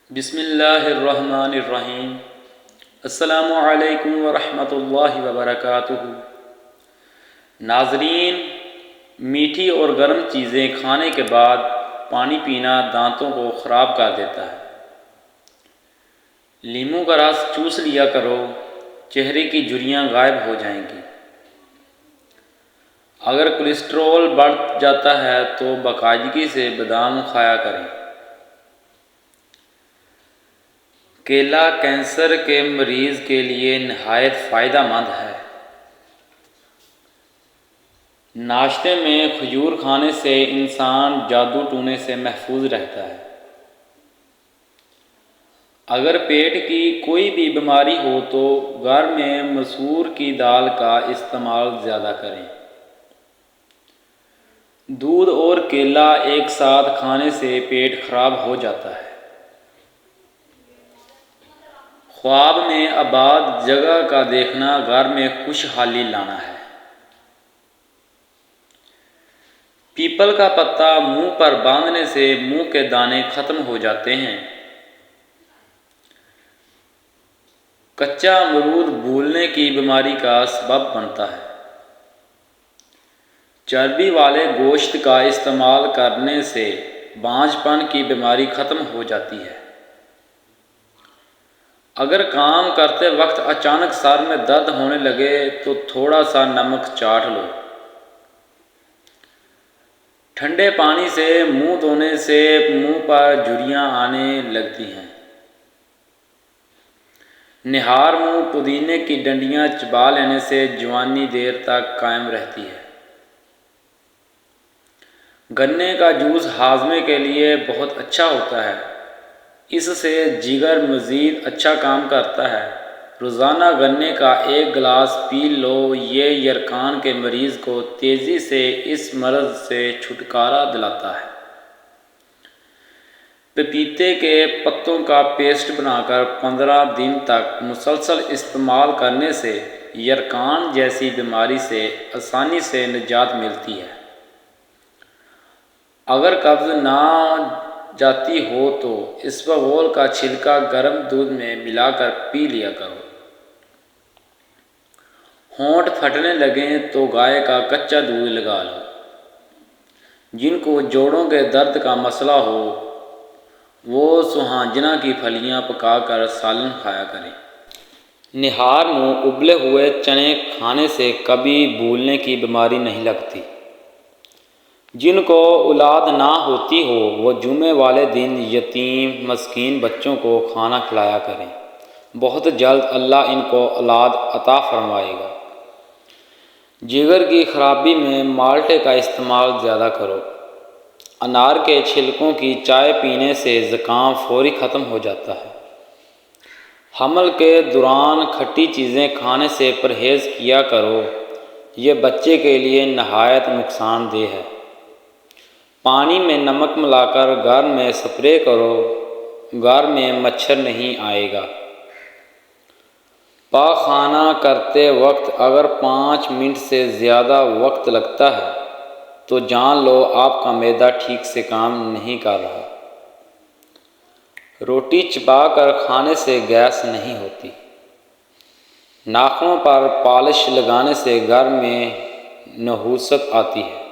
بسم اللہ الرحمن الرحیم۔ السلام علیکم ورحمۃ اللہ وبرکاتہ۔ ناظرین، میٹھی اور گرم چیزیں کھانے کے بعد پانی پینا دانتوں کو خراب کر دیتا ہے۔ لیموں کا رس چوس لیا کرو، چہرے کی جھریاں غائب ہو جائیں گی۔ اگر کولیسٹرول بڑھ جاتا ہے تو باقاعدگی سے بادام کھایا کریں۔ کیلا کینسر کے مریض کے لیے نہایت فائدہ مند ہے۔ ناشتے میں کھجور کھانے سے انسان جادو ٹونے سے محفوظ رہتا ہے۔ اگر پیٹ کی کوئی بھی بیماری ہو تو گھر میں مسور کی دال کا استعمال زیادہ کریں۔ دودھ اور کیلا ایک ساتھ کھانے سے پیٹ خراب ہو جاتا ہے۔ خواب میں آباد جگہ کا دیکھنا گھر میں خوشحالی لانا ہے۔ پیپل کا پتا منہ پر باندھنے سے منہ کے دانے ختم ہو جاتے ہیں۔ کچا امرود بھولنے کی بیماری کا سبب بنتا ہے۔ چربی والے گوشت کا استعمال کرنے سے بانجھ پن کی بیماری ختم ہو جاتی ہے۔ اگر کام کرتے وقت اچانک سر میں درد ہونے لگے تو تھوڑا سا نمک چاٹ لو۔ ٹھنڈے پانی سے منہ دھونے سے منہ پر جھریاں آنے لگتی ہیں۔ نہار منہ پودینے کی ڈنڈیاں چبا لینے سے جوانی دیر تک قائم رہتی ہے۔ گنے کا جوس ہاضمے کے لیے بہت اچھا ہوتا ہے، اس سے جگر مزید اچھا کام کرتا ہے۔ روزانہ گنے کا ایک گلاس پی لو، یہ یرقان کے مریض کو تیزی سے اس مرض سے چھٹکارا دلاتا ہے۔ پپیتے کے پتوں کا پیسٹ بنا کر 15 دن تک مسلسل استعمال کرنے سے یرقان جیسی بیماری سے آسانی سے نجات ملتی ہے۔ اگر قبض نہ جاتی ہو تو اسوغول کا چھلکا گرم دودھ میں ملا کر پی لیا کرو۔ ہونٹ پھٹنے لگیں تو گائے کا کچا دودھ لگا لو۔ جن کو جوڑوں کے درد کا مسئلہ ہو وہ سوہانجنا کی پھلیاں پکا کر سالن کھایا کریں۔ نہار منہ ابلے ہوئے چنے کھانے سے کبھی بھولنے کی بیماری نہیں لگتی۔ جن کو اولاد نہ ہوتی ہو وہ جمعے والے دن یتیم مسکین بچوں کو کھانا کھلایا کریں، بہت جلد اللہ ان کو اولاد عطا فرمائے گا۔ جگر کی خرابی میں مالٹے کا استعمال زیادہ کرو۔ انار کے چھلکوں کی چائے پینے سے زکام فوری ختم ہو جاتا ہے۔ حمل کے دوران کھٹی چیزیں کھانے سے پرہیز کیا کرو، یہ بچے کے لیے نہایت نقصان دہ ہے۔ پانی میں نمک ملا کر گھر میں سپرے کرو، گھر میں مچھر نہیں آئے گا۔ پاخانہ کرتے وقت اگر 5 منٹ سے زیادہ وقت لگتا ہے تو جان لو آپ کا معدہ ٹھیک سے کام نہیں کر رہا۔ روٹی چبا کر کھانے سے گیس نہیں ہوتی۔ ناخنوں پر پالش لگانے سے گھر میں نحوست آتی ہے۔